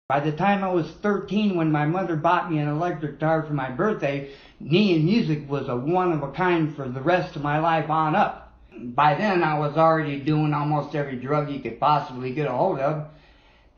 By the time I was 13, when my mother bought me an electric guitar for my birthday, me and music was a one of a kind for the rest of my life on up. By then I was already doing almost every drug you could possibly get a hold of,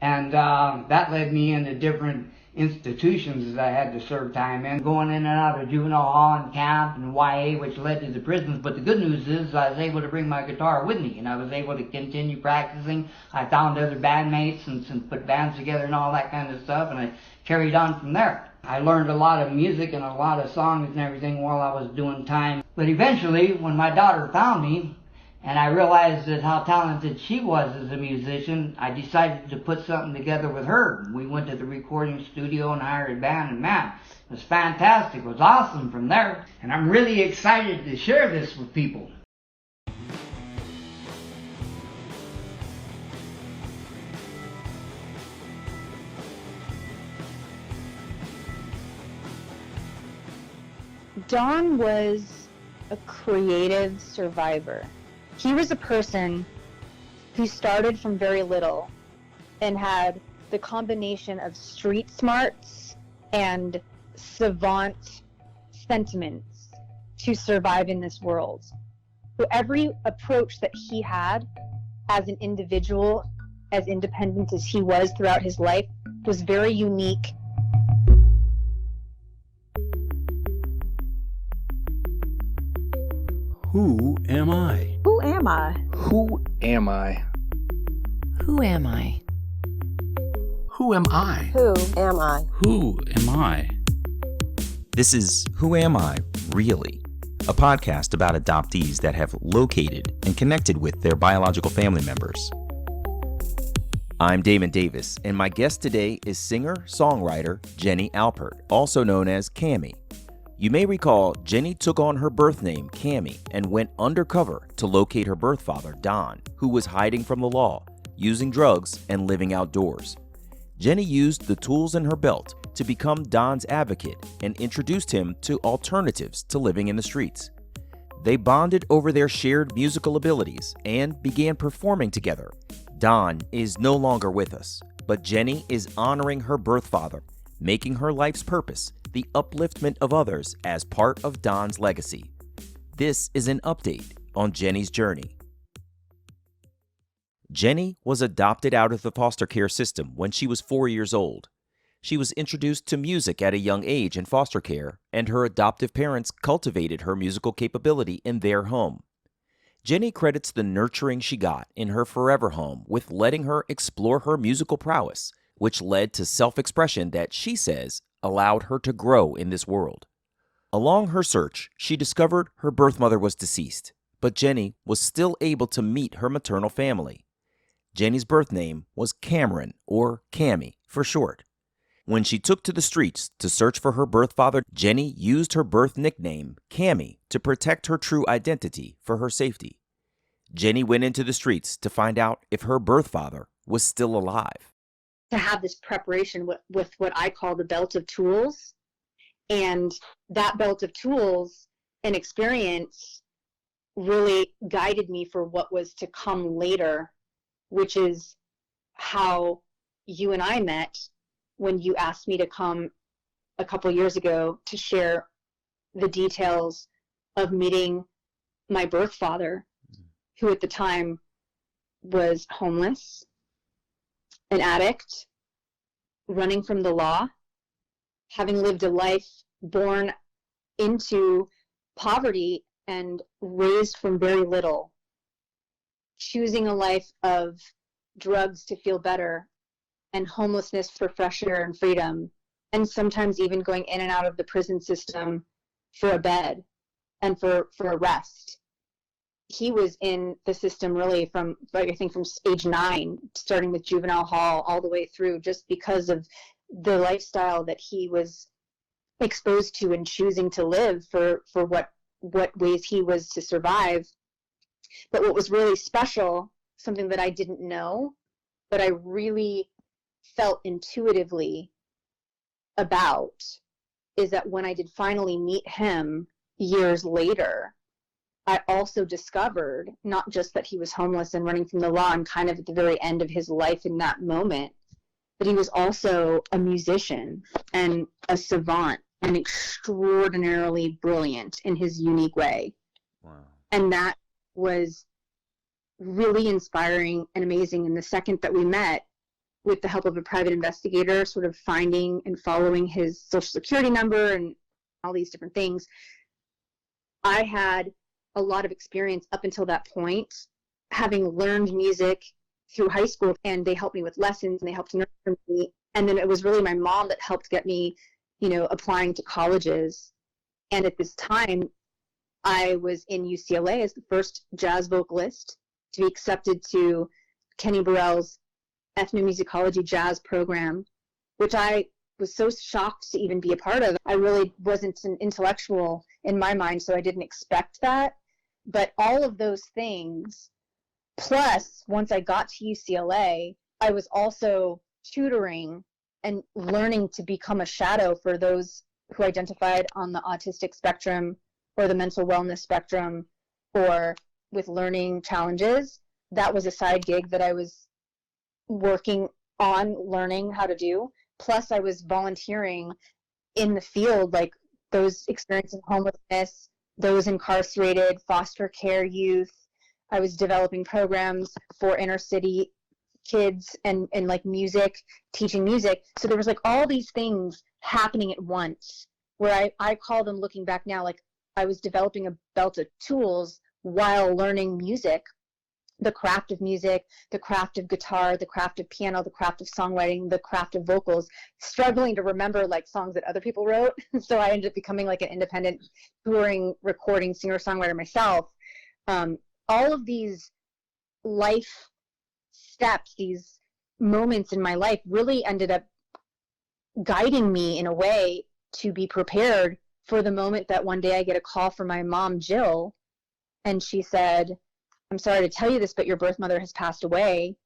and that led me into different institutions that I had to serve time in, going in and out of juvenile hall and camp and YA, which led to the prisons. But the good news is I was able to bring my guitar with me, and I was able to continue practicing. I found other bandmates and put bands together and all that kind of stuff, and I carried on from there. I learned a lot of music and a lot of songs and everything while I was doing time. But eventually, when my daughter found me, and I realized that how talented she was as a musician, I decided to put something together with her. We went to the recording studio and hired a band, and man, it was fantastic. It was awesome from there. And I'm really excited to share this with people. Don was a creative survivor. He was a person who started from very little and had the combination of street smarts and savant sentiments to survive in this world. So every approach that he had as an individual, as independent as he was throughout his life, was very unique. Who am I? Who am I? Who am I? Who am I? Who am I? Who am I? Who am I? This is Who Am I, Really? A podcast about adoptees that have located and connected with their biological family members. I'm Damon Davis, and my guest today is singer-songwriter Jenni Alpert, also known as Cami. You may recall Jenni took on her birth name, Cami, and went undercover to locate her birth father, Don, who was hiding from the law, using drugs, and living outdoors. Jenni used the tools in her belt to become Don's advocate and introduced him to alternatives to living in the streets. They bonded over their shared musical abilities and began performing together. Don is no longer with us, but Jenni is honoring her birth father, making her life's purpose the upliftment of others as part of Don's legacy. This is an update on Jenni's journey. Jenni was adopted out of the foster care system when she was 4 years old. She was introduced to music at a young age in foster care, and her adoptive parents cultivated her musical capability in their home. Jenni credits the nurturing she got in her forever home with letting her explore her musical prowess, which led to self-expression that she says allowed her to grow in this world. Along her search, she discovered her birth mother was deceased, but Jenni was still able to meet her maternal family. Jenni's birth name was Cameron, or Cami for short. When she took to the streets to search for her birth father, Jenni used her birth nickname, Cami, to protect her true identity for her safety. Jenni went into the streets to find out if her birth father was still alive. To have this preparation with what I call the belt of tools. And that belt of tools and experience really guided me for what was to come later, which is how you and I met when you asked me to come a couple years ago to share the details of meeting my birth father, who at the time was homeless, an addict, running from the law, having lived a life born into poverty and raised from very little, choosing a life of drugs to feel better and homelessness for fresh air and freedom, and sometimes even going in and out of the prison system for a bed and for a rest. He was in the system really from, I think, from age 9, starting with juvenile hall all the way through, just because of the lifestyle that he was exposed to and choosing to live for what ways he was to survive. But what was really special, something that I didn't know, but I really felt intuitively about, is that when I did finally meet him years later, I also discovered not just that he was homeless and running from the law and kind of at the very end of his life in that moment, but he was also a musician and a savant and extraordinarily brilliant in his unique way. Wow. And that was really inspiring and amazing. And the second that we met, with the help of a private investigator, sort of finding and following his social security number and all these different things, I had a lot of experience up until that point, having learned music through high school, and they helped me with lessons and they helped nurture me. And then it was really my mom that helped get me, applying to colleges. And at this time, I was in UCLA as the first jazz vocalist to be accepted to Kenny Burrell's ethnomusicology jazz program, which I was so shocked to even be a part of. I really wasn't an intellectual in my mind, so I didn't expect that. But all of those things, plus once I got to UCLA, I was also tutoring and learning to become a shadow for those who identified on the autistic spectrum or the mental wellness spectrum or with learning challenges. That was a side gig that I was working on learning how to do. Plus I was volunteering in the field, like those experiencing homelessness, those incarcerated, foster care youth. I was developing programs for inner city kids and like music, teaching music. So there was like all these things happening at once, where I call them, looking back now, like I was developing a belt of tools while learning music, the craft of music, the craft of guitar, the craft of piano, the craft of songwriting, the craft of vocals, struggling to remember like songs that other people wrote. So I ended up becoming like an independent touring, recording singer-songwriter myself. All of these life steps, these moments in my life really ended up guiding me in a way to be prepared for the moment that one day I get a call from my mom, Jill, and she said, "I'm sorry to tell you this, but your birth mother has passed away.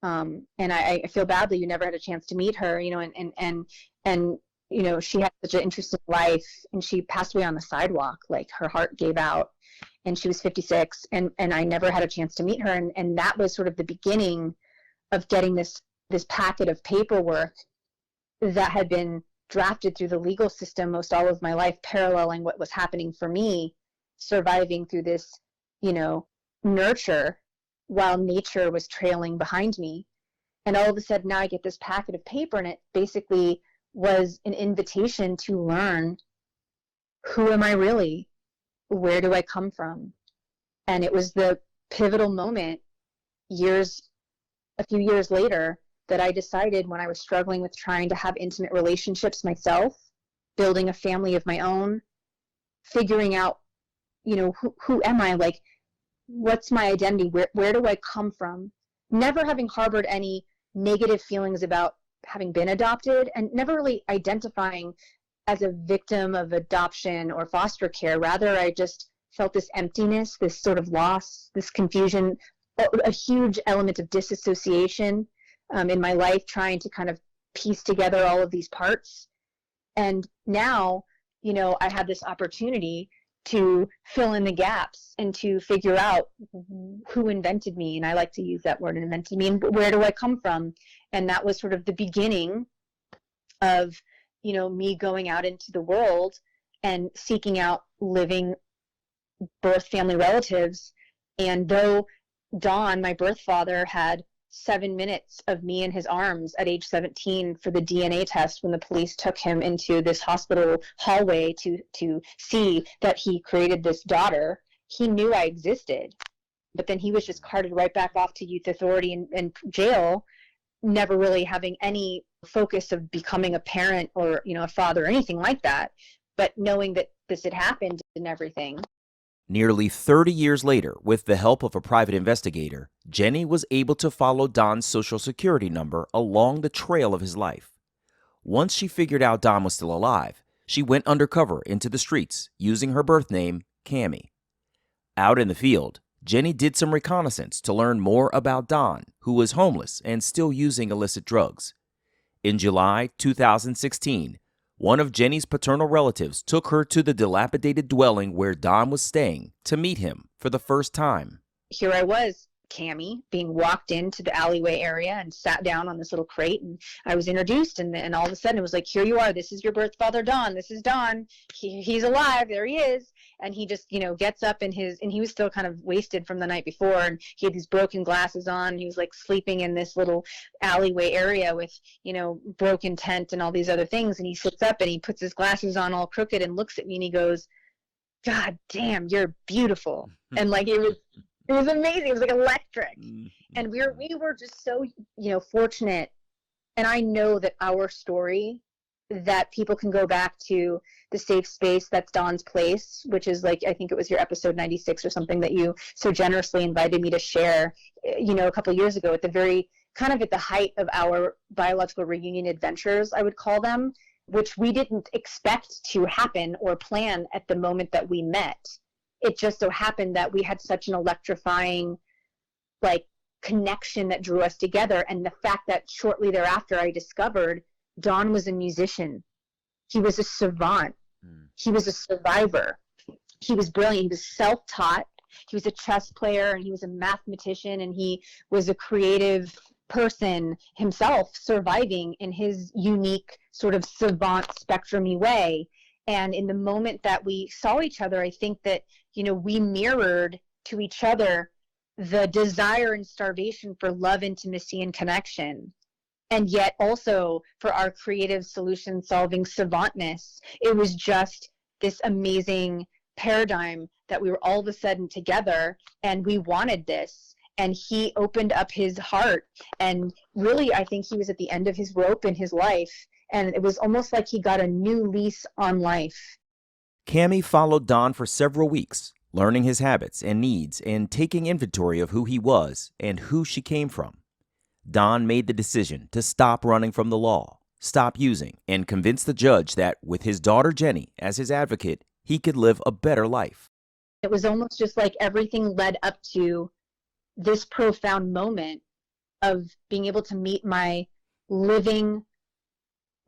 And I feel badly you never had a chance to meet her, and she had such an interesting life, and she passed away on the sidewalk, like her heart gave out, and she was 56, and I never had a chance to meet her." And that was sort of the beginning of getting this packet of paperwork that had been drafted through the legal system most all of my life, paralleling what was happening for me, surviving through this, nurture while nature was trailing behind me. And all of a sudden now I get this packet of paper, and it basically was an invitation to learn, who am I really? Where do I come from? And it was the pivotal moment a few years later, that I decided, when I was struggling with trying to have intimate relationships myself, building a family of my own, figuring out, who am I? Like, what's my identity? Where do I come from? Never having harbored any negative feelings about having been adopted, and never really identifying as a victim of adoption or foster care. Rather, I just felt this emptiness, this sort of loss, this confusion, a huge element of disassociation in my life, trying to kind of piece together all of these parts. And now, I had this opportunity to fill in the gaps and to figure out who invented me. And I like to use that word, invented me, and where do I come from? And that was sort of the beginning of, me going out into the world and seeking out living birth family relatives. And though Don, my birth father, had 7 minutes of me in his arms at age 17 for the DNA test when the police took him into this hospital hallway to see that he created this daughter, he knew I existed. But then he was just carted right back off to youth authority and jail, never really having any focus of becoming a parent or, a father or anything like that, but knowing that this had happened and everything. Nearly 30 years later, with the help of a private investigator, Jenni was able to follow Don's social security number along the trail of his life. Once she figured out Don was still alive, she went undercover into the streets using her birth name, Cami. Out in the field, Jenni did some reconnaissance to learn more about Don, who was homeless and still using illicit drugs. In July 2016, one of Jenni's paternal relatives took her to the dilapidated dwelling where Don was staying to meet him for the first time. Here I was, Cami being walked into the alleyway area and sat down on this little crate, and I was introduced, and all of a sudden it was like, here you are, this is your birth father, Don. This is Don. He's alive. There he is. And he just, gets up and he was still kind of wasted from the night before, and he had these broken glasses on. He was like sleeping in this little alleyway area with, broken tent and all these other things. And he sits up and he puts his glasses on all crooked and looks at me and he goes, God damn, you're beautiful. And like, it was amazing. It was like electric. And we were just so, fortunate. And I know that our story, that people can go back to the safe space that's Don's place, which is like, I think it was your episode 96 or something that you so generously invited me to share, a couple of years ago at the very kind of at the height of our biological reunion adventures, I would call them, which we didn't expect to happen or plan at the moment that we met. It just so happened that we had such an electrifying, connection that drew us together. And the fact that shortly thereafter I discovered Don was a musician. He was a savant. He was a survivor. He was brilliant. He was self-taught. He was a chess player, and he was a mathematician, and he was a creative person himself, surviving in his unique sort of savant spectrum-y way. And in the moment that we saw each other, I think that, we mirrored to each other the desire and starvation for love, intimacy, and connection. And yet also for our creative solution solving savantness. It was just this amazing paradigm that we were all of a sudden together, and we wanted this. And he opened up his heart, and really I think he was at the end of his rope in his life, and it was almost like he got a new lease on life. Cami followed Don for several weeks, learning his habits and needs and taking inventory of who he was and who she came from. Don made the decision to stop running from the law, stop using, and convince the judge that with his daughter Jenni as his advocate, he could live a better life. It was almost just like everything led up to this profound moment of being able to meet my living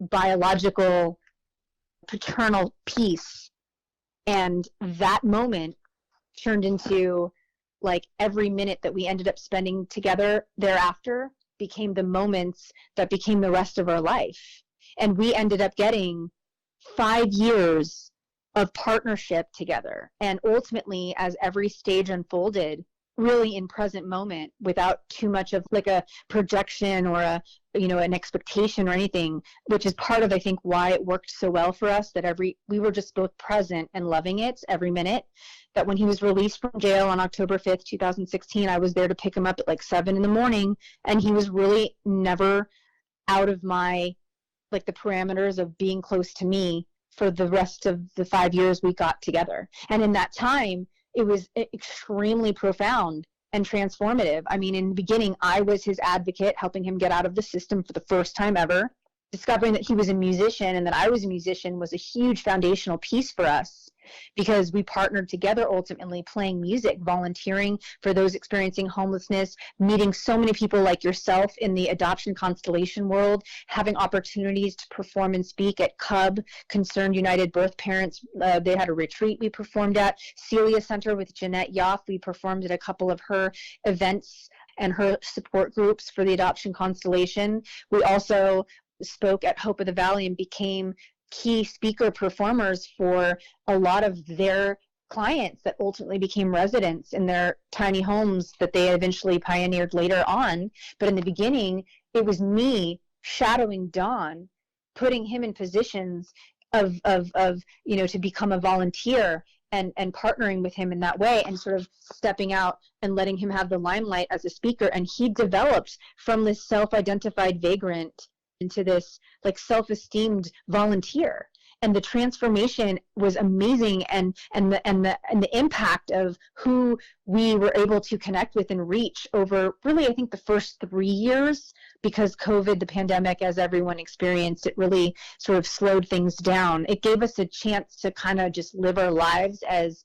biological paternal piece. And that moment turned into like every minute that we ended up spending together thereafter became the moments that became the rest of our life. And we ended up getting 5 years of partnership together. And ultimately, as every stage unfolded, really in present moment, without too much of like a projection or an expectation or anything, which is part of, I think, why it worked so well for us, that we were just both present and loving it every minute. That when he was released from jail on October 5th, 2016, I was there to pick him up at like 7 a.m, and he was really never out of my, like, the parameters of being close to me for the rest of the 5 years we got together. And in that time, it was extremely profound and transformative. I mean, in the beginning, I was his advocate, helping him get out of the system for the first time ever. Discovering that he was a musician and that I was a musician was a huge foundational piece for us, because we partnered together, ultimately playing music, volunteering for those experiencing homelessness, meeting so many people like yourself in the adoption constellation world, having opportunities to perform and speak at CUB, Concerned United Birth Parents. They had a retreat we performed at. Celia Center with Jeanette Yoff, we performed at a couple of her events and her support groups for the adoption constellation. We also spoke at Hope of the Valley and became key speaker performers for a lot of their clients that ultimately became residents in their tiny homes that they eventually pioneered later on. But in the beginning, it was me shadowing Don, putting him in positions of to become a volunteer and partnering with him in that way, and sort of stepping out and letting him have the limelight as a speaker. And he developed from this self-identified vagrant into this like self-esteemed volunteer, and the transformation was amazing, and the impact of who we were able to connect with and reach over really, I think, the first 3 years, because COVID, the pandemic, as everyone experienced, it really sort of slowed things down. It gave us a chance to kind of just live our lives as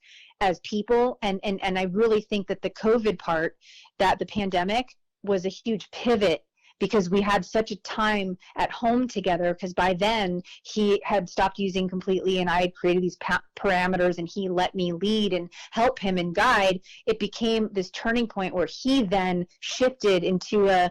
people, and I really think that the COVID part, that the pandemic was a huge pivot because we had such a time at home together, because by then he had stopped using completely and I had created these parameters and he let me lead and help him and guide. It became this turning point where he then shifted into a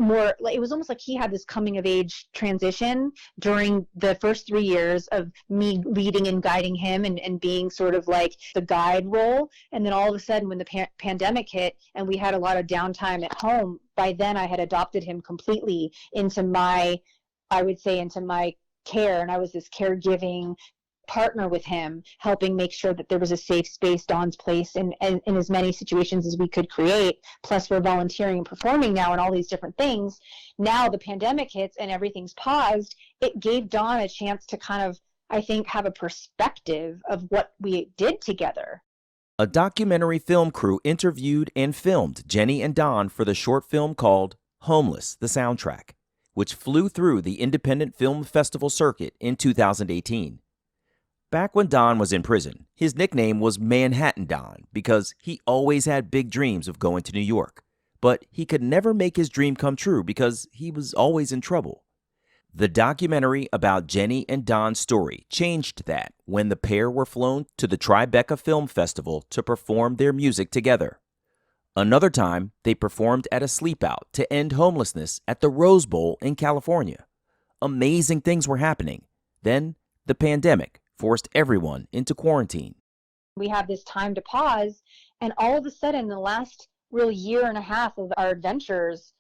more, like, it was almost like he had this coming of age transition during the first 3 years of me leading and guiding him and being sort of like the guide role. And then all of a sudden when the pandemic hit and we had a lot of downtime at home, by then I had adopted him completely into my, I would say, into my care. And I was this caregiving partner with him, helping make sure that there was a safe space, Dawn's place, in as many situations as we could create. Plus we're volunteering and performing now and all these different things. Now the pandemic hits and everything's paused. It gave Dawn a chance to kind of, I think, have a perspective of what we did together. A documentary film crew interviewed and filmed Jenni and Dawn for the short film called Homeless, the Soundtrack, which flew through the Independent Film Festival circuit in 2018. Back when Don was in prison, his nickname was Manhattan Don because he always had big dreams of going to New York, but he could never make his dream come true because he was always in trouble. The documentary about Jenni and Don's story changed that when the pair were flown to the Tribeca Film Festival to perform their music together. Another time, they performed at a sleepout to end homelessness at the Rose Bowl in California. Amazing things were happening. Then, the pandemic forced everyone into quarantine. We have this time to pause, and all of a sudden, the last real year and a half of our adventures,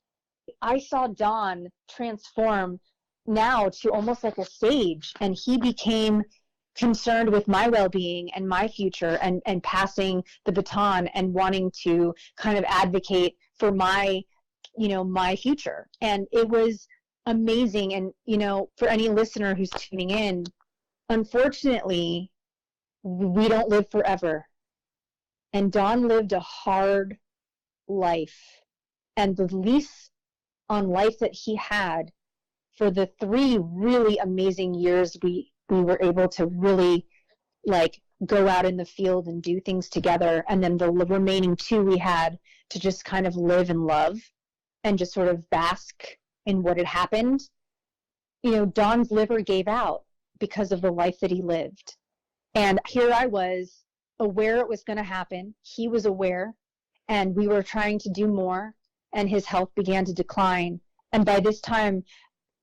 I saw Don transform now to almost like a sage, and he became concerned with my well-being and my future and passing the baton and wanting to kind of advocate for my, my future. And it was amazing. And, for any listener who's tuning in, unfortunately, we don't live forever. And Don lived a hard life. And the lease on life that he had for the 3 really amazing years we were able to really go out in the field and do things together. And then the remaining 2 we had to just kind of live and love and just sort of bask in what had happened. Don's liver gave out because of the life that he lived. And here I was, aware it was going to happen. He was aware, and we were trying to do more, and his health began to decline. And by this time,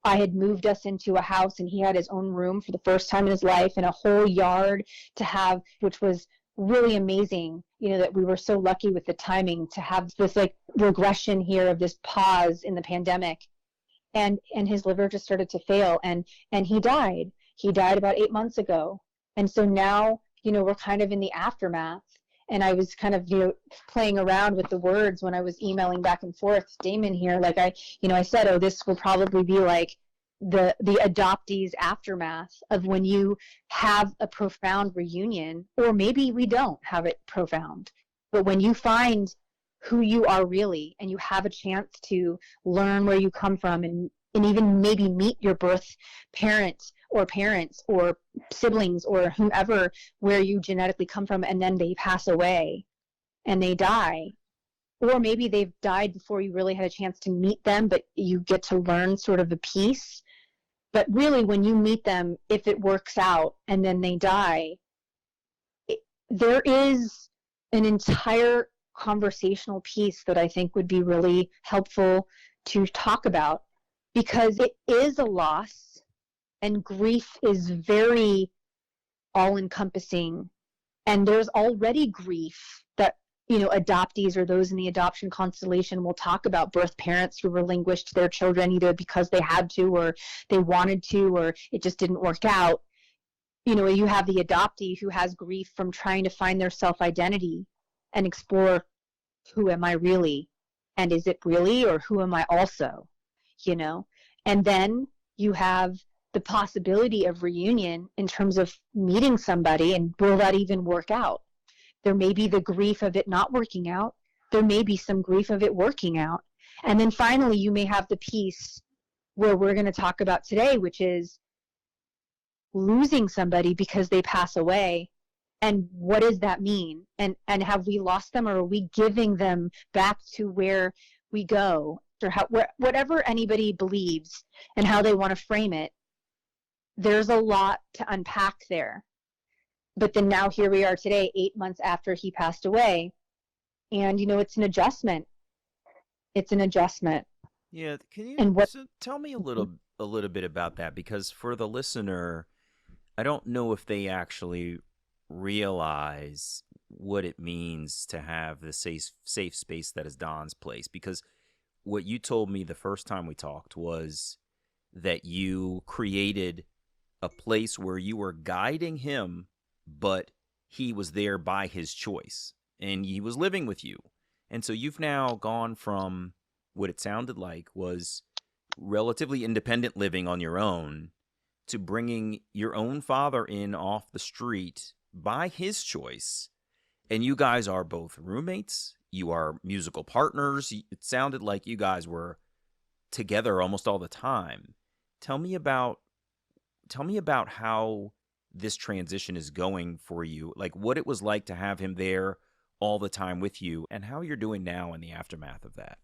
I had moved us into a house, and he had his own room for the first time in his life and a whole yard to have, which was really amazing, that we were so lucky with the timing to have this regression here of this pause in the pandemic. And his liver just started to fail, and he died. He died about 8 months ago. And so now, we're kind of in the aftermath. And I was kind of, playing around with the words when I was emailing back and forth to Damon here. I said, oh, this will probably be like the adoptees' aftermath of when you have a profound reunion, or maybe we don't have it profound. But when you find who you are really, and you have a chance to learn where you come from and even maybe meet your birth parents or siblings or whomever, where you genetically come from, and then they pass away and they die. Or maybe they've died before you really had a chance to meet them, but you get to learn sort of a piece. But really, when you meet them, if it works out and then they die, there is an entire conversational piece that I think would be really helpful to talk about, because it is a loss, and grief is very all-encompassing. And there's already grief that, adoptees or those in the adoption constellation will talk about, birth parents who relinquished their children either because they had to or they wanted to or it just didn't work out. You have the adoptee who has grief from trying to find their self-identity and explore, who am I really? And is it really, or who am I also? And then you have the possibility of reunion in terms of meeting somebody, and will that even work out? There may be the grief of it not working out. There may be some grief of it working out. And then finally, you may have the piece where we're going to talk about today, which is losing somebody because they pass away. And what does that mean? And have we lost them, or are we giving them back to where we go? or whatever anybody believes and how they want to frame it, there's a lot to unpack there. But then now here we are today, 8 months after he passed away. And, it's an adjustment. It's an adjustment. Yeah, can you And tell me a little bit about that? Because for the listener, I don't know if they actually realize what it means to have the safe space that is Don's place. Because what you told me the first time we talked was that you created a place where you were guiding him, but he was there by his choice, and he was living with you. And so you've now gone from what it sounded like was relatively independent living on your own to bringing your own father in off the street by his choice. And you guys are both roommates. You are musical partners. It sounded like you guys were together almost all the time. Tell me about how this transition is going for you, like what it was like to have him there all the time with you, and how you're doing now in the aftermath of that.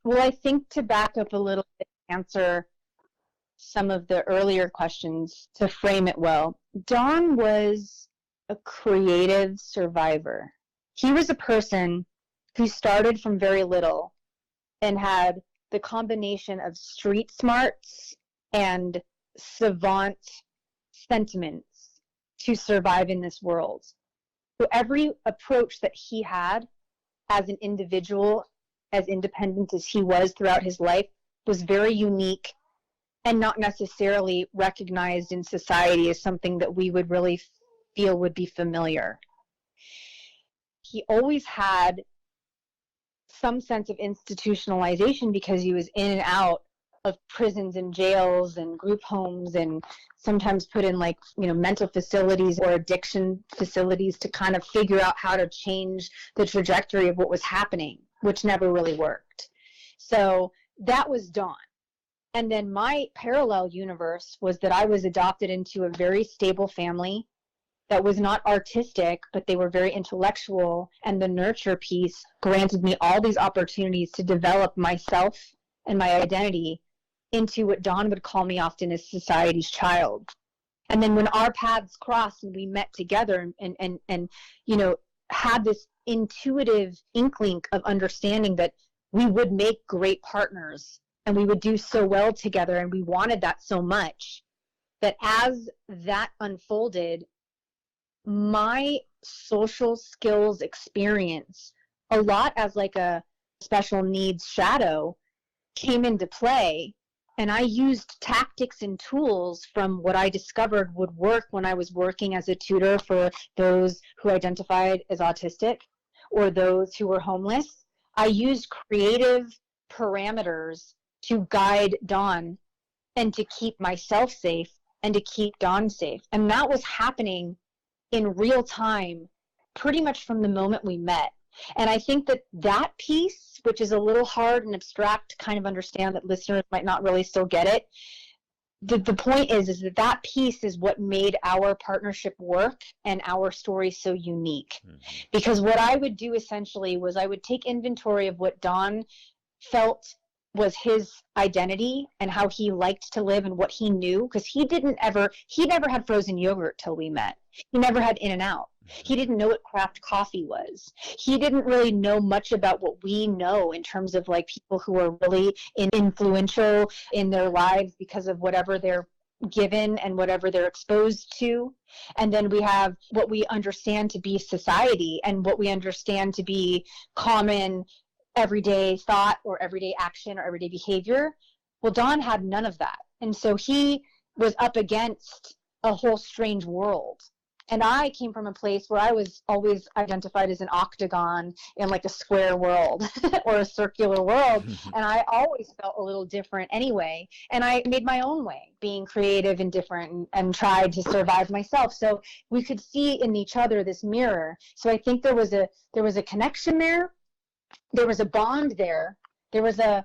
Well, I think to back up a little bit, answer some of the earlier questions to frame it well. Don was a creative survivor. He was a person who started from very little and had the combination of street smarts and savant sentiments to survive in this world. So every approach that he had as an individual, as independent as he was throughout his life, was very unique and not necessarily recognized in society as something that we would really feel would be familiar. He always had some sense of institutionalization because he was in and out of prisons and jails and group homes, and sometimes put in mental facilities or addiction facilities to kind of figure out how to change the trajectory of what was happening, which never really worked. So that was Don. And then my parallel universe was that I was adopted into a very stable family that was not artistic, but they were very intellectual, and the nurture piece granted me all these opportunities to develop myself and my identity into what Don would call me often as society's child. And then when our paths crossed and we met together and had this intuitive inkling of understanding that we would make great partners and we would do so well together, and we wanted that so much, that as that unfolded, my social skills experience, a lot as like a special needs shadow, came into play. And I used tactics and tools from what I discovered would work when I was working as a tutor for those who identified as autistic or those who were homeless. I used creative parameters to guide Don and to keep myself safe and to keep Don safe. And that was happening in real time pretty much from the moment we met. And I think that piece, which is a little hard and abstract to kind of understand, that listeners might not really still get it, the point is that piece is what made our partnership work and our story so unique. Mm-hmm. Because what I would do essentially was I would take inventory of what Don felt was his identity and how he liked to live and what he knew, because he never had frozen yogurt till we met. He never had In-N-Out. He didn't know what craft coffee was. He didn't really know much about what we know in terms of like people who are really influential in their lives because of whatever they're given and whatever they're exposed to. And then we have what we understand to be society and what we understand to be common everyday thought or everyday action or everyday behavior. Well, Don had none of that. And so he was up against a whole strange world. And I came from a place where I was always identified as an octagon in like a square world or a circular world. And I always felt a little different anyway. And I made my own way, being creative and different, and tried to survive myself. So we could see in each other this mirror. So I think there was a connection there. There was a bond there. There was an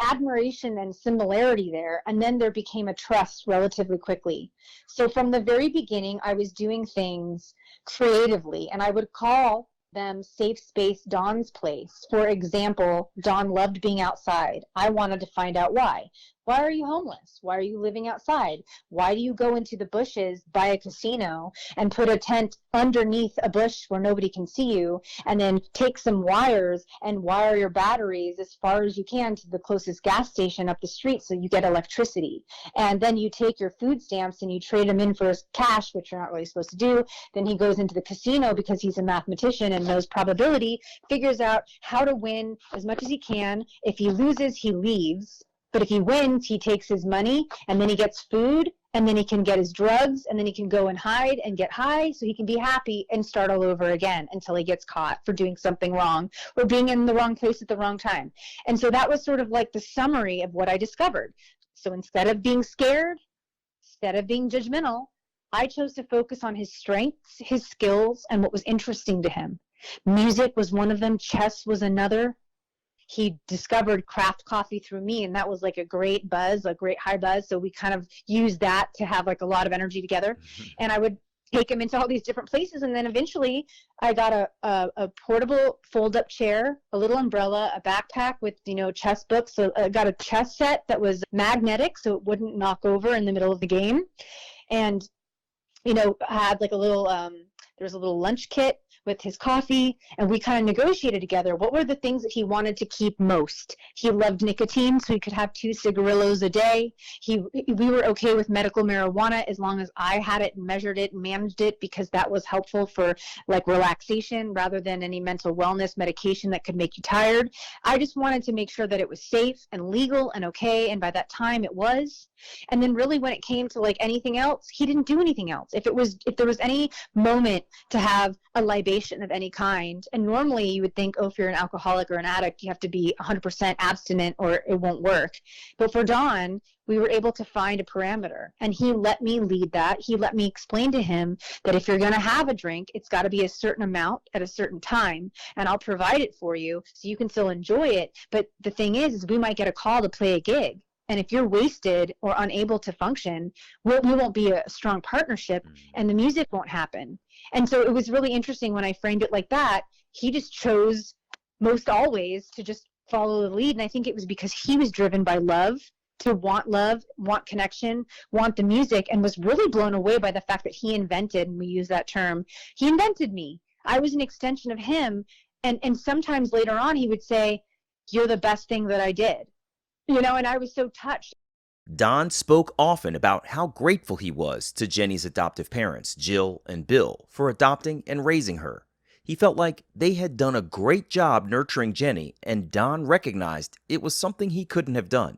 admiration and similarity there, and then there became a trust relatively quickly. So from the very beginning, I was doing things creatively, and I would call them safe space Dawn's place. For example, Dawn loved being outside. I wanted to find out why. Why are you homeless? Why are you living outside? Why do you go into the bushes by a casino and put a tent underneath a bush where nobody can see you, and then take some wires and wire your batteries as far as you can to the closest gas station up the street so you get electricity? And then you take your food stamps and you trade them in for cash, which you're not really supposed to do. Then he goes into the casino because he's a mathematician and knows probability, figures out how to win as much as he can. If he loses, he leaves. But if he wins, he takes his money, and then he gets food, and then he can get his drugs, and then he can go and hide and get high so he can be happy and start all over again until he gets caught for doing something wrong or being in the wrong place at the wrong time. And so that was sort of like the summary of what I discovered. So instead of being scared, instead of being judgmental, I chose to focus on his strengths, his skills, and what was interesting to him. Music was one of them. Chess was another. He discovered craft coffee through me, and that was like a great buzz, a great high buzz. So we kind of used that to have like a lot of energy together. And I would take him into all these different places. And then eventually I got a portable fold-up chair, a little umbrella, a backpack with, chess books. So I got a chess set that was magnetic so it wouldn't knock over in the middle of the game. And, had like a little, there was a little lunch kit with his coffee, and we kind of negotiated together what were the things that he wanted to keep most. He loved nicotine, so he could have 2 cigarillos a day. We were okay with medical marijuana as long as I had it and measured it and managed it, because that was helpful for like relaxation rather than any mental wellness medication that could make you tired. I just wanted to make sure that it was safe and legal and okay, and by that time it was. And then really when it came to like anything else, he didn't do anything else. If there was any moment to have a libation of any kind, and normally you would think, oh, if you're an alcoholic or an addict, you have to be 100% abstinent or it won't work. But for Don, we were able to find a parameter, and he let me lead that. He let me explain to him that if you're going to have a drink, it's got to be a certain amount at a certain time, and I'll provide it for you so you can still enjoy it. But the thing is we might get a call to play a gig. And if you're wasted or unable to function, we won't be a strong partnership, and the music won't happen. And so it was really interesting when I framed it like that. He just chose most always to just follow the lead. And I think it was because he was driven by love, want connection, want the music, and was really blown away by the fact that he invented, and we use that term, he invented me. I was an extension of him. And sometimes later on he would say, you're the best thing that I did. And I was so touched. Don spoke often about how grateful he was to Jenni's adoptive parents, Jill and Bill, for adopting and raising her. He felt like they had done a great job nurturing Jenni, and Don recognized it was something he couldn't have done.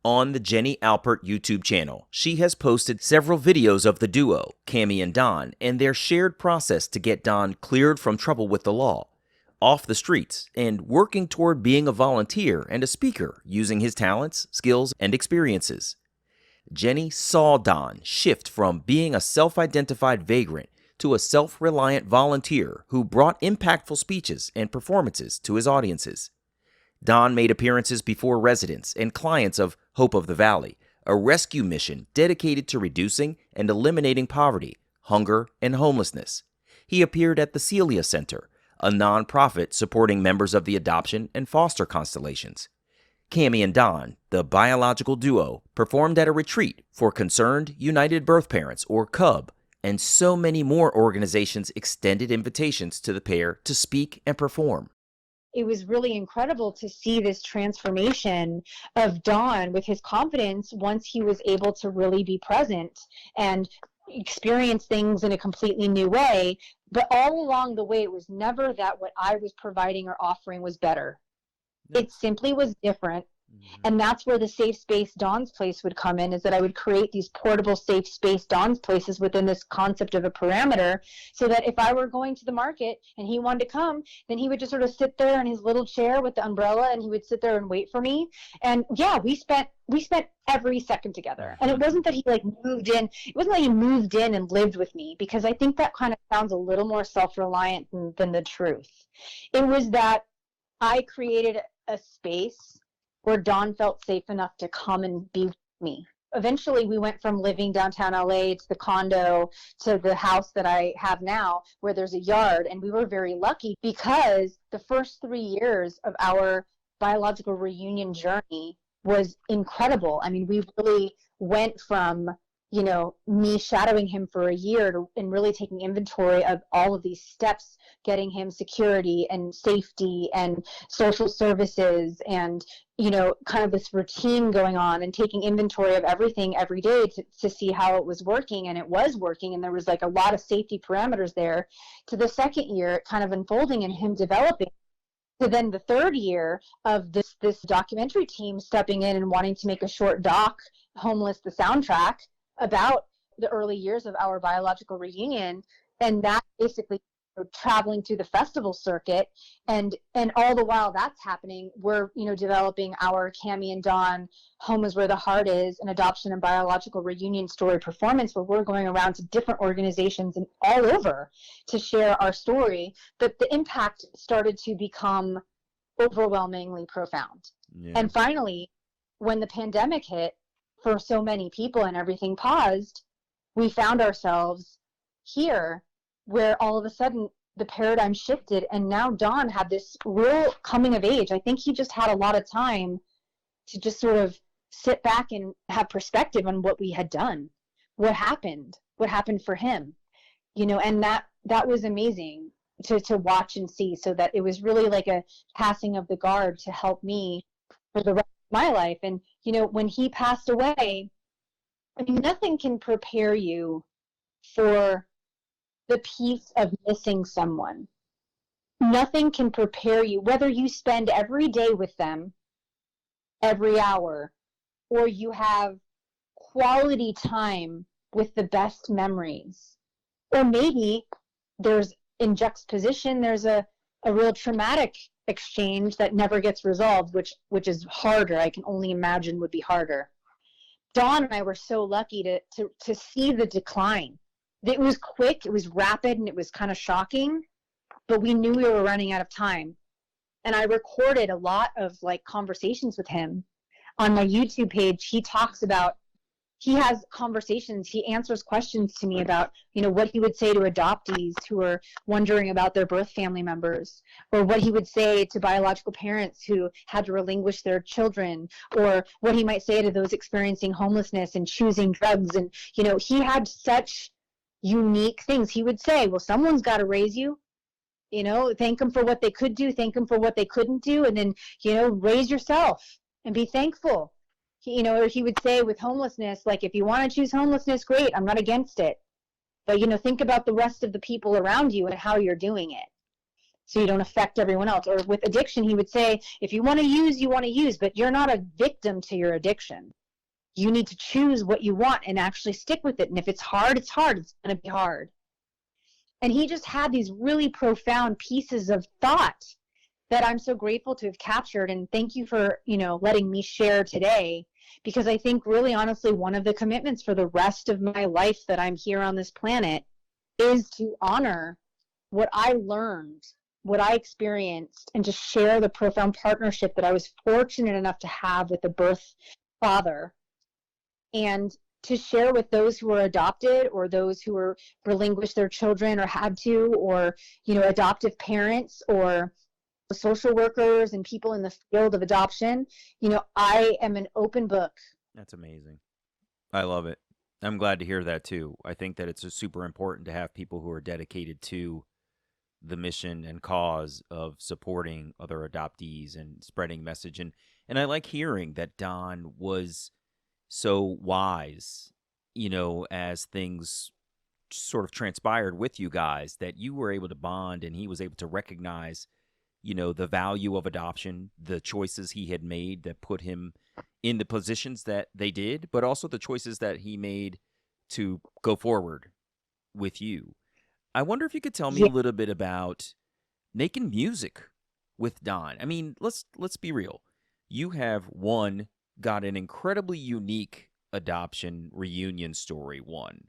On the Jenni Alpert YouTube channel, she has posted several videos of the duo, Cami and Don, and their shared process to get Don cleared from trouble with the law, off the streets, and working toward being a volunteer and a speaker using his talents, skills, and experiences. Jenni saw Don shift from being a self-identified vagrant to a self-reliant volunteer who brought impactful speeches and performances to his audiences. Don made appearances before residents and clients of Hope of the Valley, a rescue mission dedicated to reducing and eliminating poverty, hunger, and homelessness. He appeared at the Celia Center, a nonprofit supporting members of the adoption and foster constellations. Cami and Don, the biological duo, performed at a retreat for Concerned United Birth Parents, or CUB, and so many more organizations extended invitations to the pair to speak and perform. It was really incredible to see this transformation of Don with his confidence once he was able to really be present and experience things in a completely new way. But all along the way, it was never that what I was providing or offering was better. It simply was different. And that's where the safe space Don's place would come in, is that I would create these portable safe space Don's places within this concept of a parameter, so that if I were going to the market and he wanted to come, then he would just sort of sit there in his little chair with the umbrella, and he would sit there and wait for me. And yeah, we spent every second together. And it wasn't that he moved in. It wasn't that he moved in and lived with me, because I think that kind of sounds a little more self-reliant than the truth. It was that I created a space where Don felt safe enough to come and be with me. eventually we went from living downtown LA to the condo to the house that I have now, where there's a yard. And we were very lucky because the first 3 years of our biological reunion journey was incredible. I mean, we really went from, me shadowing him for a year and really taking inventory of all of these steps, getting him security and safety and social services and, kind of this routine going on, and taking inventory of everything every day to see how it was working. And it was working. And there was like a lot of safety parameters there, to the second year kind of unfolding and him developing. So then the third year of this documentary team stepping in and wanting to make a short doc, Homeless, the soundtrack, about the early years of our biological reunion. And that basically traveling through the festival circuit. And all the while that's happening, we're, developing our Cami and Dawn Home is Where the Heart Is, an adoption and biological reunion story performance, where we're going around to different organizations and all over to share our story. But the impact started to become overwhelmingly profound. Yeah. And finally, when the pandemic hit for so many people and everything paused, we found ourselves here, where all of a sudden the paradigm shifted, and now Don had this real coming of age. I think he just had a lot of time to just sort of sit back and have perspective on what we had done, what happened for him, and that was amazing to watch and see. So that it was really like a passing of the guard to help me for the rest of my life. And, when he passed away, I mean, nothing can prepare you for the piece of missing someone. Nothing can prepare you, whether you spend every day with them, every hour, or you have quality time with the best memories. Or maybe there's, in juxtaposition, there's a real traumatic exchange that never gets resolved, which is harder. I can only imagine would be harder. Dawn and I were so lucky to see the decline. It was quick, it was rapid, and it was kind of shocking, but we knew we were running out of time. And I recorded a lot of like conversations with him on my YouTube page. He has conversations, he answers questions to me about, what he would say to adoptees who are wondering about their birth family members, or what he would say to biological parents who had to relinquish their children, or what he might say to those experiencing homelessness and choosing drugs. And, he had such unique things. He would say, well, someone's got to raise you, thank them for what they could do, thank them for what they couldn't do, and then, raise yourself and be thankful. Or he would say with homelessness, like, if you want to choose homelessness, great, I'm not against it. But, think about the rest of the people around you and how you're doing it, so you don't affect everyone else. Or with addiction, he would say, if you want to use, you want to use, but you're not a victim to your addiction. You need to choose what you want and actually stick with it. And if it's hard, it's hard. It's going to be hard. And he just had these really profound pieces of thought that I'm so grateful to have captured. And thank you for, letting me share today, because I think really honestly, one of the commitments for the rest of my life that I'm here on this planet is to honor what I learned, what I experienced, and to share the profound partnership that I was fortunate enough to have with the birth father, and to share with those who were adopted, or those who were relinquished their children or had to, or, adoptive parents, or social workers and people in the field of adoption. I am an open book. That's amazing. I love it. I'm glad to hear that too. I think that it's super important to have people who are dedicated to the mission and cause of supporting other adoptees and spreading message. And I like hearing that Don was so wise, as things sort of transpired with you guys, that you were able to bond and he was able to recognize, the value of adoption, the choices he had made that put him in the positions that they did, but also the choices that he made to go forward with you. I wonder if you could tell me a little bit about making music with Don. I mean, let's be real. You have got an incredibly unique adoption reunion story. One.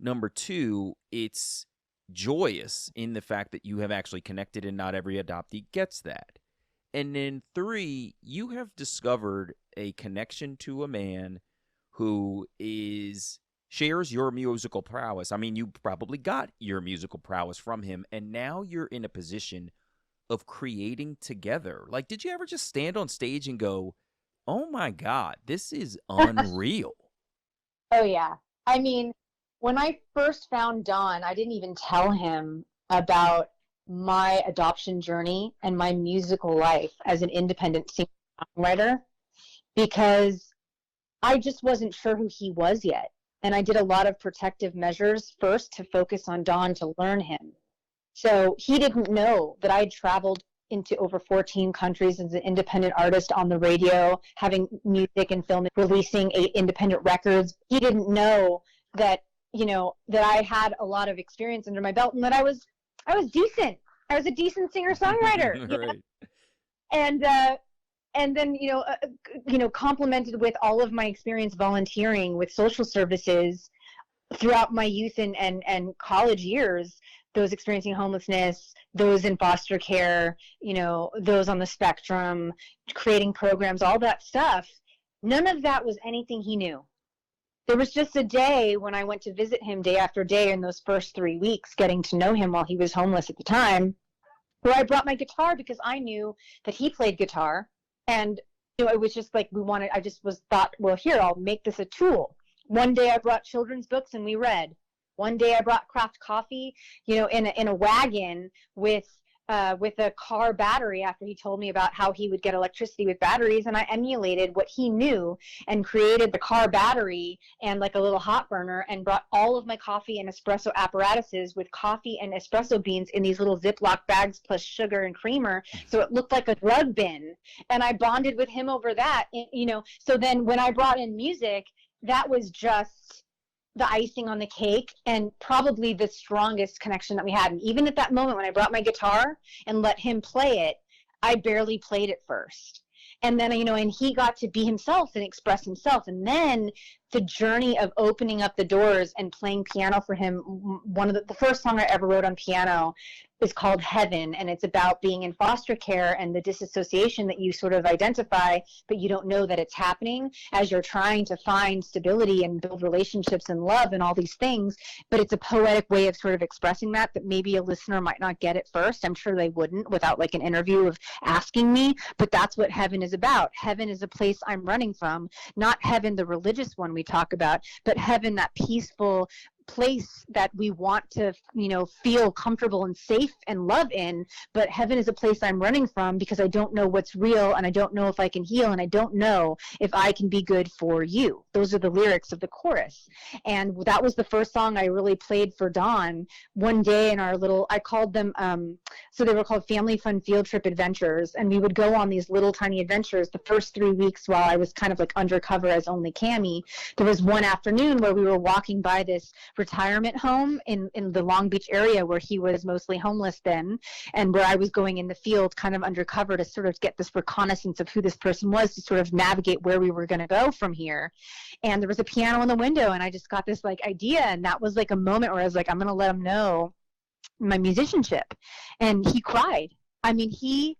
Number two, it's joyous in the fact that you have actually connected, and not every adoptee gets that. And then three, you have discovered a connection to a man who shares your musical prowess. I mean, you probably got your musical prowess from him, and now you're in a position of creating together. Like, did you ever just stand on stage and go, oh my God, this is unreal? Oh, yeah. I mean, when I first found Don, I didn't even tell him about my adoption journey and my musical life as an independent singer-songwriter, because I just wasn't sure who he was yet. And I did a lot of protective measures first to focus on Don, to learn him. So he didn't know that I had traveled into over 14 countries as an independent artist on the radio, having music and film, releasing 8 independent records. He didn't know that, that I had a lot of experience under my belt, and that I was decent. I was a decent singer-songwriter. Right. And then, complemented with all of my experience volunteering with social services throughout my youth and college years, those experiencing homelessness, those in foster care, those on the spectrum, creating programs, all that stuff. None of that was anything he knew. There was just a day when I went to visit him day after day in those first 3 weeks, getting to know him while he was homeless at the time, where I brought my guitar because I knew that he played guitar. And, it was just like thought, well, here, I'll make this a tool. One day I brought children's books and we read. One day I brought craft coffee, in a wagon with a car battery, after he told me about how he would get electricity with batteries, and I emulated what he knew and created the car battery and like a little hot burner, and brought all of my coffee and espresso apparatuses with coffee and espresso beans in these little Ziploc bags plus sugar and creamer, so it looked like a drug bin. And I bonded with him over that, so then when I brought in music, that was just the icing on the cake, and probably the strongest connection that we had. And even at that moment when I brought my guitar and let him play it, I barely played it first. And then, and he got to be himself and express himself. And then the journey of opening up the doors and playing piano for him, one of the first song I ever wrote on piano is called Heaven, and it's about being in foster care and the disassociation that you sort of identify, but you don't know that it's happening as you're trying to find stability and build relationships and love and all these things. But it's a poetic way of sort of expressing that maybe a listener might not get at first. I'm sure they wouldn't without like an interview of asking me, but that's what Heaven is about. Heaven is a place I'm running from, not heaven, the religious one we talk about, but heaven, that peaceful place that we want to, feel comfortable and safe and love in. But heaven is a place I'm running from because I don't know what's real, and I don't know if I can heal, and I don't know if I can be good for you. Those are the lyrics of the chorus. And that was the first song I really played for Don one day in our little, I called them, so they were called Family Fun Field Trip Adventures. And we would go on these little tiny adventures the first 3 weeks while I was kind of like undercover as only Cami. There was one afternoon where we were walking by this retirement home in the Long Beach area where he was mostly homeless then, and where I was going in the field kind of undercover to sort of get this reconnaissance of who this person was, to sort of navigate where we were going to go from here. And there was a piano in the window, and I just got this like idea, and that was like a moment where I was like, I'm going to let him know my musicianship. And he cried. I mean, he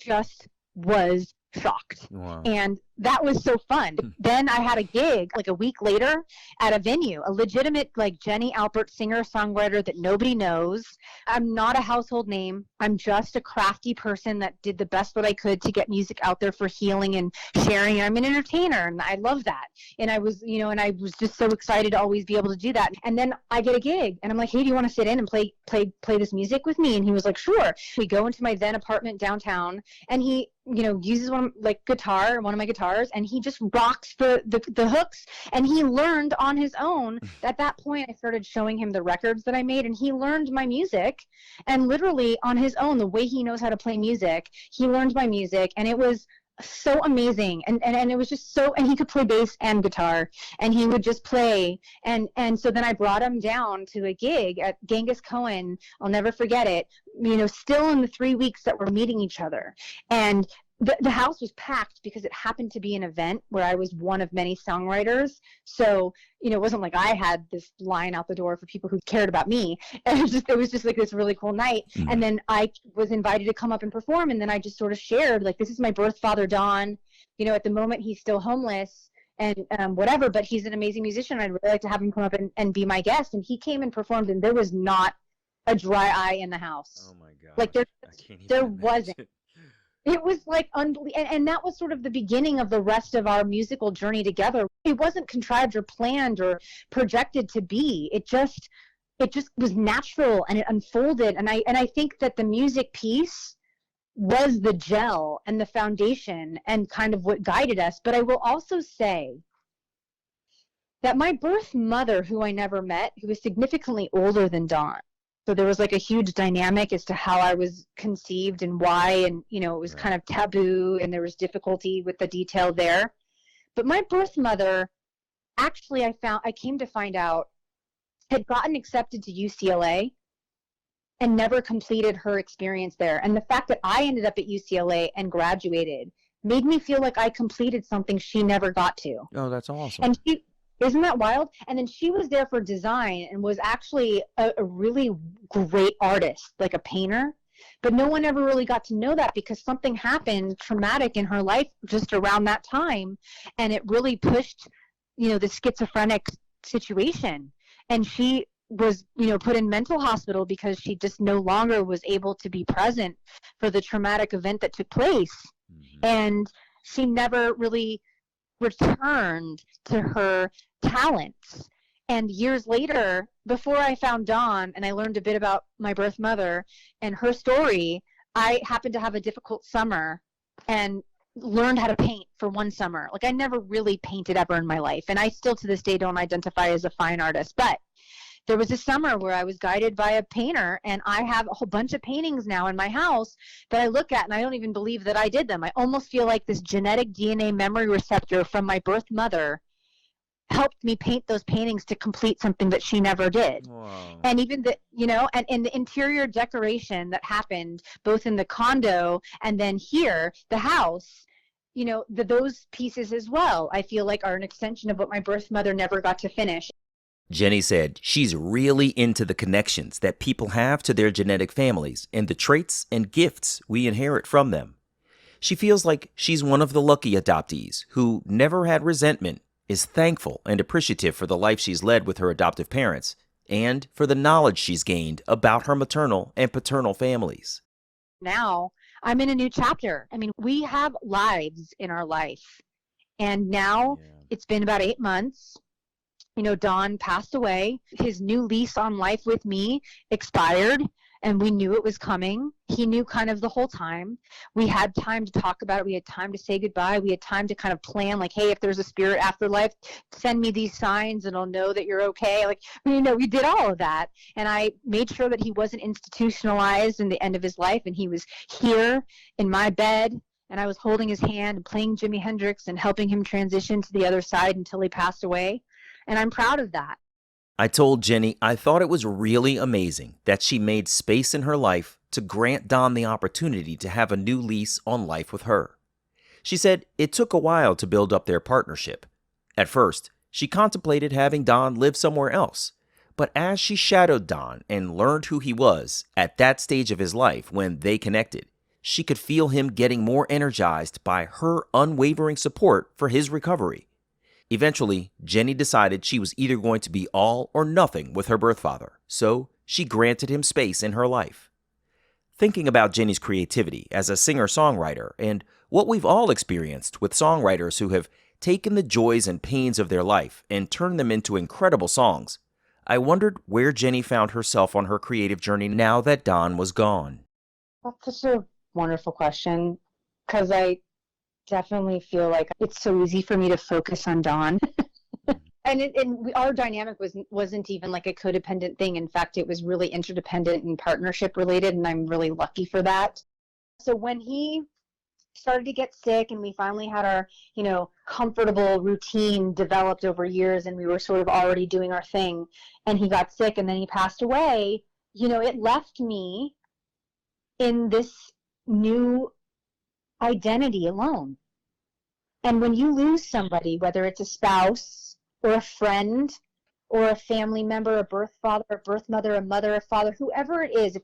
just was shocked. Wow. And that was so fun. Then I had a gig like a week later at a venue, a legitimate like Jenni Alpert singer-songwriter that nobody knows. I'm not a household name. I'm just a crafty person that did the best that I could to get music out there for healing and sharing. I'm an entertainer, and I love that. And I was, and I was just so excited to always be able to do that. And then I get a gig, and I'm like, hey, do you want to sit in and play this music with me? And he was like, sure. We go into my then apartment downtown, and he, uses one of my guitars, and he just rocks the hooks. And he learned on his own. At that point, I started showing him the records that I made, and he learned my music. And literally on his own, the way he knows how to play music, he learned my music, and it was so amazing. And it was just so, and he could play bass and guitar, and he would just play. And so then I brought him down to a gig at Genghis Cohen. I'll never forget it, still in the 3 weeks that we're meeting each other. And the house was packed because it happened to be an event where I was one of many songwriters. So, it wasn't like I had this line out the door for people who cared about me. And it was just like this really cool night. Mm-hmm. And then I was invited to come up and perform. And then I just sort of shared, like, this is my birth father, Don. At the moment he's still homeless. and whatever, but he's an amazing musician. I'd really like to have him come up and be my guest. And he came and performed, and there was not a dry eye in the house. Oh my God. Like I can't even there imagine. wasn't. It was like unbelievable. And that was sort of the beginning of the rest of our musical journey together. It wasn't contrived or planned or projected to be. It just was natural, and it unfolded. And I think that the music piece was the gel and the foundation and kind of what guided us. But I will also say that my birth mother, who I never met, who was significantly older than Dawn, so there was like a huge dynamic as to how I was conceived and why, and it was kind of taboo, and there was difficulty with the detail there. But my birth mother, actually, I came to find out, had gotten accepted to UCLA and never completed her experience there. And the fact that I ended up at UCLA and graduated made me feel like I completed something she never got to. Oh, that's awesome. And isn't that wild? And then she was there for design and was actually a really great artist, like a painter. But no one ever really got to know that because something happened traumatic in her life just around that time. And it really pushed, the schizophrenic situation. And she was, put in mental hospital because she just no longer was able to be present for the traumatic event that took place. Mm-hmm. And she never really returned to her talents. And years later, before I found Dawn and I learned a bit about my birth mother and her story, I happened to have a difficult summer and learned how to paint for one summer. Like, I never really painted ever in my life, and I still to this day don't identify as a fine artist. But there was a summer where I was guided by a painter, and I have a whole bunch of paintings now in my house that I look at and I don't even believe that I did them. I almost feel like this genetic DNA memory receptor from my birth mother helped me paint those paintings to complete something that she never did. Wow. And even and the interior decoration that happened both in the condo and then here, the house, those pieces as well, I feel like are an extension of what my birth mother never got to finish. Jenni said she's really into the connections that people have to their genetic families and the traits and gifts we inherit from them. She feels like she's one of the lucky adoptees who never had resentment, is thankful and appreciative for the life she's led with her adoptive parents, and for the knowledge she's gained about her maternal and paternal families. Now, I'm in a new chapter. I mean, we have lives in our life. And now It's been about 8 months. Don passed away. His new lease on life with me expired, and we knew it was coming. He knew kind of the whole time. We had time to talk about it. We had time to say goodbye. We had time to kind of plan, like, hey, if there's a spirit afterlife, send me these signs and I'll know that you're okay. Like, we did all of that. And I made sure that he wasn't institutionalized in the end of his life, and he was here in my bed, and I was holding his hand and playing Jimi Hendrix and helping him transition to the other side until he passed away. And I'm proud of that. I told Jenni I thought it was really amazing that she made space in her life to grant Don the opportunity to have a new lease on life with her. She said it took a while to build up their partnership. At first, she contemplated having Don live somewhere else. But as she shadowed Don and learned who he was at that stage of his life when they connected, she could feel him getting more energized by her unwavering support for his recovery. Eventually, Jenni decided she was either going to be all or nothing with her birth father, so she granted him space in her life. Thinking about Jenni's creativity as a singer-songwriter and what we've all experienced with songwriters who have taken the joys and pains of their life and turned them into incredible songs, I wondered where Jenni found herself on her creative journey now that Don was gone. That's such a wonderful question, because I definitely feel like it's so easy for me to focus on Don. Our dynamic wasn't even like a codependent thing. In fact, it was really interdependent and partnership related, and I'm really lucky for that. So when he started to get sick and we finally had our, comfortable routine developed over years, and we were sort of already doing our thing, and he got sick and then he passed away, it left me in this new identity alone. And when you lose somebody, whether it's a spouse or a friend or a family member, a birth father, a birth mother, a mother, a father, whoever it is,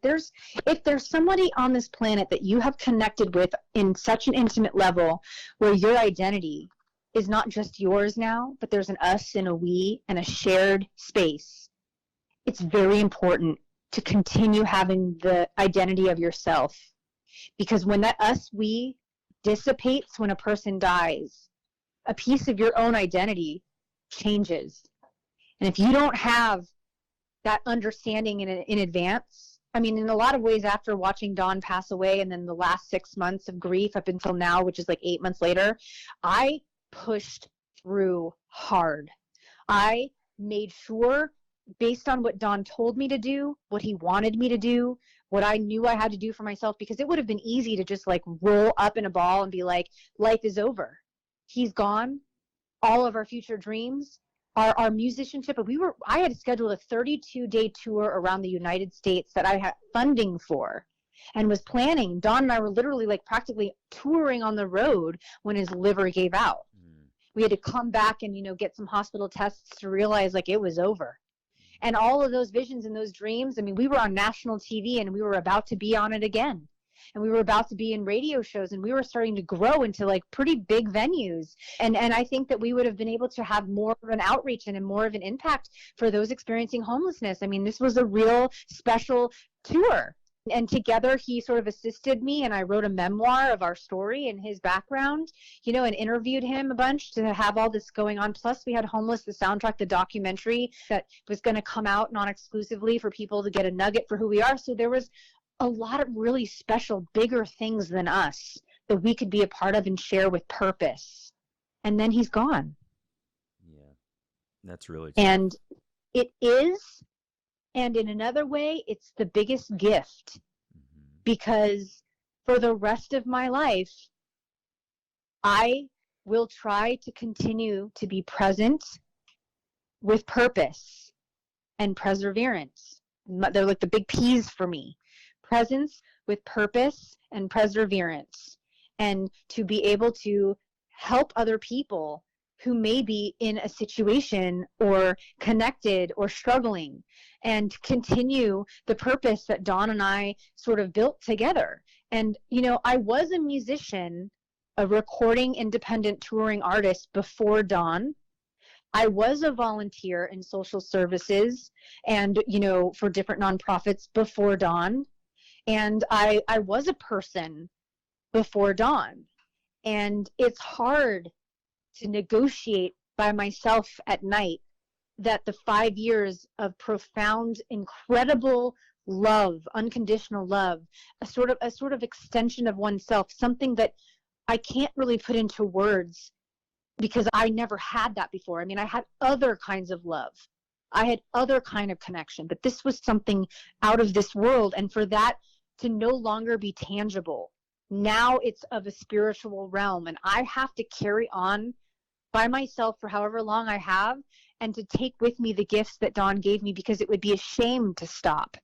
if there's somebody on this planet that you have connected with in such an intimate level where your identity is not just yours now, but there's an us and a we and a shared space. It's very important to continue having the identity of yourself, because when that us, we dissipates when a person dies, a piece of your own identity changes. And if you don't have that understanding in advance, I mean, in a lot of ways, after watching Dawn pass away and then the last 6 months of grief up until now, which is like 8 months later, I pushed through hard. I made sure, based on what Dawn told me to do, what he wanted me to do, what I knew I had to do for myself, because it would have been easy to just like roll up in a ball and be like, life is over. He's gone. All of our future dreams, our musicianship. I had scheduled a 32-day tour around the United States that I had funding for and was planning. Dawn and I were literally like practically touring on the road when his liver gave out. We had to come back and, get some hospital tests to realize like it was over. And all of those visions and those dreams, I mean, we were on national TV and we were about to be on it again. And we were about to be in radio shows, and we were starting to grow into like pretty big venues. And I think that we would have been able to have more of an outreach and more of an impact for those experiencing homelessness. I mean, this was a real special tour. And together he sort of assisted me, and I wrote a memoir of our story and his background, and interviewed him a bunch to have all this going on. Plus we had Homeless, the soundtrack, the documentary that was going to come out non-exclusively for people to get a nugget for who we are. So there was a lot of really special, bigger things than us that we could be a part of and share with purpose. And then he's gone. Yeah, that's really true. And it is, and in another way, it's the biggest gift, because for the rest of my life, I will try to continue to be present with purpose and perseverance. They're like the big P's for me. Presence with purpose and perseverance, and to be able to help other people who may be in a situation or connected or struggling, and continue the purpose that Dawn and I sort of built together. And, I was a musician, a recording independent touring artist before Dawn. I was a volunteer in social services and, for different nonprofits before Dawn. And I was a person before Dawn. And it's hard to negotiate by myself at night that the 5 years of profound, incredible love, unconditional love, a sort of extension of oneself, something that I can't really put into words because I never had that before. I mean, I had other kinds of love. I had other kind of connection, but this was something out of this world. And for that to no longer be tangible, now it's of a spiritual realm, and I have to carry on by myself for however long I have, and to take with me the gifts that Dawn gave me, because it would be a shame to stop.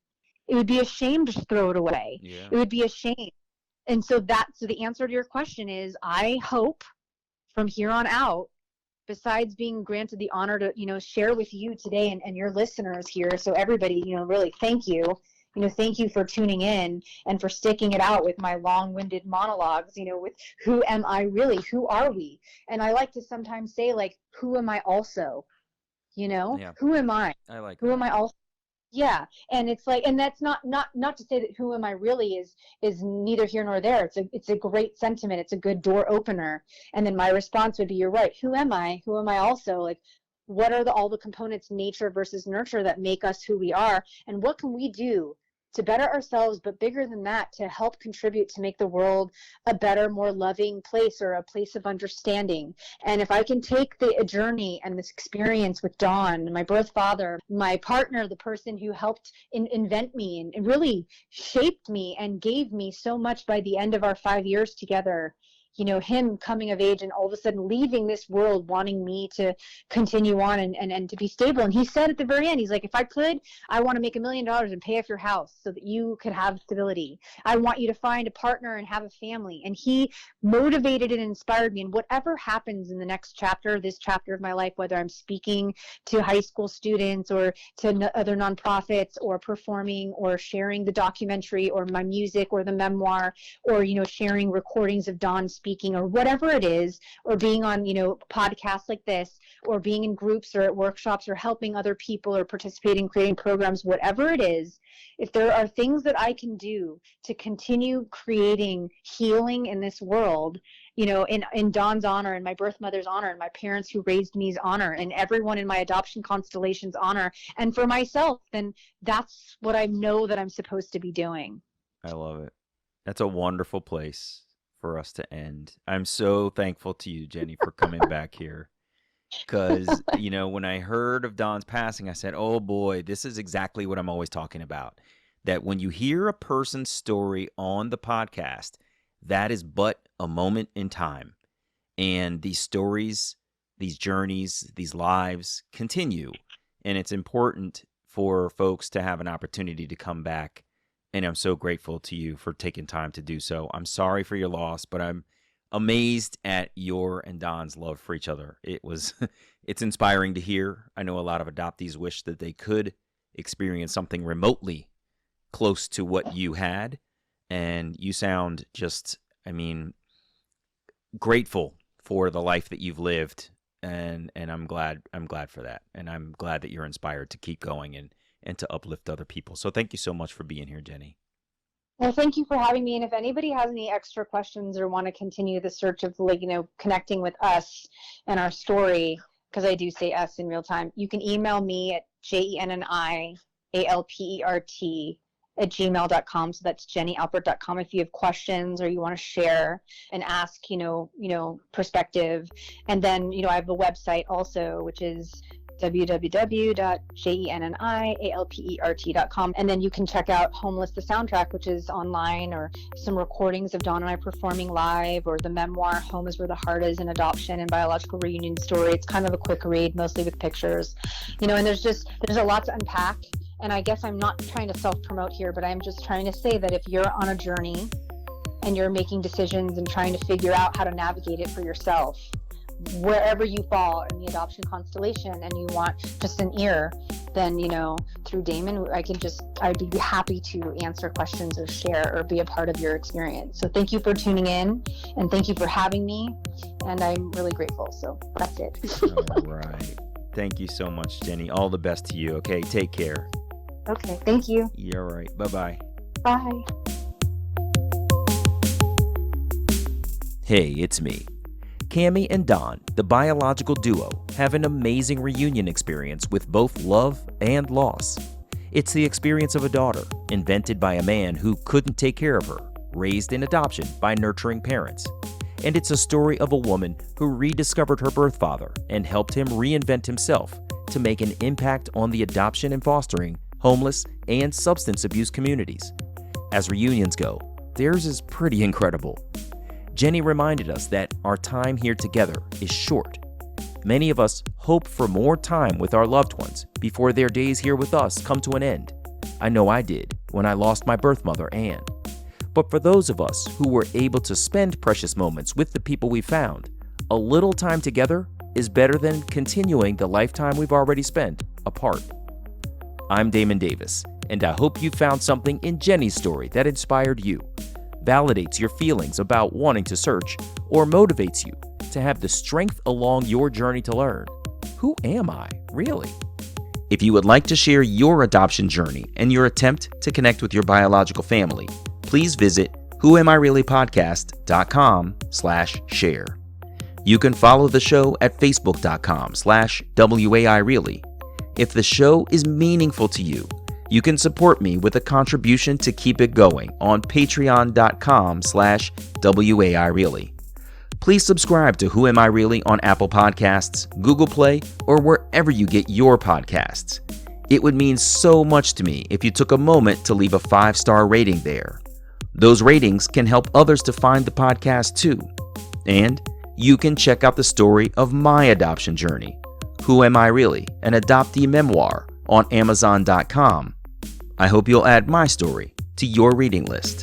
It would be a shame to throw it away. Yeah. It would be a shame. And so the answer to your question is, I hope from here on out, besides being granted the honor to, share with you today and your listeners here. So everybody, really thank you. Thank you for tuning in and for sticking it out with my long-winded monologues, with who am I really? Who are we? And I like to sometimes say, like, who am I also? Yeah. Who am I? I like Who that. am I also? Yeah. And it's like, and that's not to say that who am I really is neither here nor there. It's a great sentiment. It's a good door opener. And then my response would be, you're right. Who am I? Who am I also? Like, what are all the components, nature versus nurture, that make us who we are? And what can we do to better ourselves, but bigger than that, to help contribute to make the world a better, more loving place, or a place of understanding? And if I can take the journey and this experience with Dawn, my birth father, my partner, the person who helped invent me and really shaped me and gave me so much by the end of our 5 years together, him coming of age and all of a sudden leaving this world, wanting me to continue on and to be stable. And he said at the very end, he's like, if I could, I want to make $1 million and pay off your house so that you could have stability. I want you to find a partner and have a family. And he motivated and inspired me. And whatever happens in the next chapter, this chapter of my life, whether I'm speaking to high school students or to other nonprofits, or performing, or sharing the documentary or my music or the memoir, or, sharing recordings of Dawn speaking, speaking or whatever it is, or being on, podcasts like this, or being in groups or at workshops or helping other people or participating, creating programs, whatever it is, if there are things that I can do to continue creating healing in this world, in Dawn's honor, and my birth mother's honor, and my parents who raised me's honor, and everyone in my adoption constellation's honor, and for myself, then that's what I know that I'm supposed to be doing. I love it. That's a wonderful place for us to end. I'm so thankful to you, Jenni, for coming back here. Because, when I heard of Dawn's passing, I said, oh boy, this is exactly what I'm always talking about. That when you hear a person's story on the podcast, that is but a moment in time. And these stories, these journeys, these lives continue. And it's important for folks to have an opportunity to come back. And I'm so grateful to you for taking time to do so. I'm sorry for your loss, but I'm amazed at your and Dawn's love for each other. It's inspiring to hear. I know a lot of adoptees wish that they could experience something remotely close to what you had. And you sound just, grateful for the life that you've lived. And I'm glad for that. And I'm glad that you're inspired to keep going and to uplift other people. So thank you so much for being here, Jenni. Well, thank you for having me. And if anybody has any extra questions or want to continue the search of connecting with us and our story, because I do say us in real time, you can email me at JenniAlpert@gmail.com. So that's JenniAlpert.com if you have questions or you want to share and ask, perspective. And then, I have a website also, which is www.JenniAlpert.com. And then you can check out Homeless, the soundtrack, which is online, or some recordings of Dawn and I performing live, or the memoir, Home is Where the Heart Is, an adoption and biological reunion story. It's kind of a quick read, mostly with pictures, and there's a lot to unpack. And I guess I'm not trying to self-promote here, but I'm just trying to say that if you're on a journey and you're making decisions and trying to figure out how to navigate it for yourself, wherever you fall in the adoption constellation, and you want just an ear, then, through Damon, I'd be happy to answer questions or share or be a part of your experience. So thank you for tuning in, and thank you for having me. And I'm really grateful. So that's it. All right. Thank you so much, Jenni. All the best to you. Okay. Take care. Okay. Thank you. You're all right. Bye-bye. Bye. Hey, it's me. Cami and Dawn, the biological duo, have an amazing reunion experience with both love and loss. It's the experience of a daughter, invented by a man who couldn't take care of her, raised in adoption by nurturing parents. And it's a story of a woman who rediscovered her birth father and helped him reinvent himself to make an impact on the adoption and fostering, homeless, and substance abuse communities. As reunions go, theirs is pretty incredible. Jenni reminded us that our time here together is short. Many of us hope for more time with our loved ones before their days here with us come to an end. I know I did when I lost my birth mother, Anne. But for those of us who were able to spend precious moments with the people we found, a little time together is better than continuing the lifetime we've already spent apart. I'm Damon Davis, and I hope you found something in Jenni's story that inspired you, validates your feelings about wanting to search, or motivates you to have the strength along your journey to learn, who am I, really? If you would like to share your adoption journey and your attempt to connect with your biological family, please visit whoamireallypodcast.com/share. You can follow the show at facebook.com/WAIReally. If the show is meaningful to you, you can support me with a contribution to keep it going on patreon.com/WAIReally. Please subscribe to Who Am I Really on Apple Podcasts, Google Play, or wherever you get your podcasts. It would mean so much to me if you took a moment to leave a 5-star rating there. Those ratings can help others to find the podcast too. And you can check out the story of my adoption journey, Who Am I Really? An Adoptee Memoir, on Amazon.com. I hope you'll add my story to your reading list.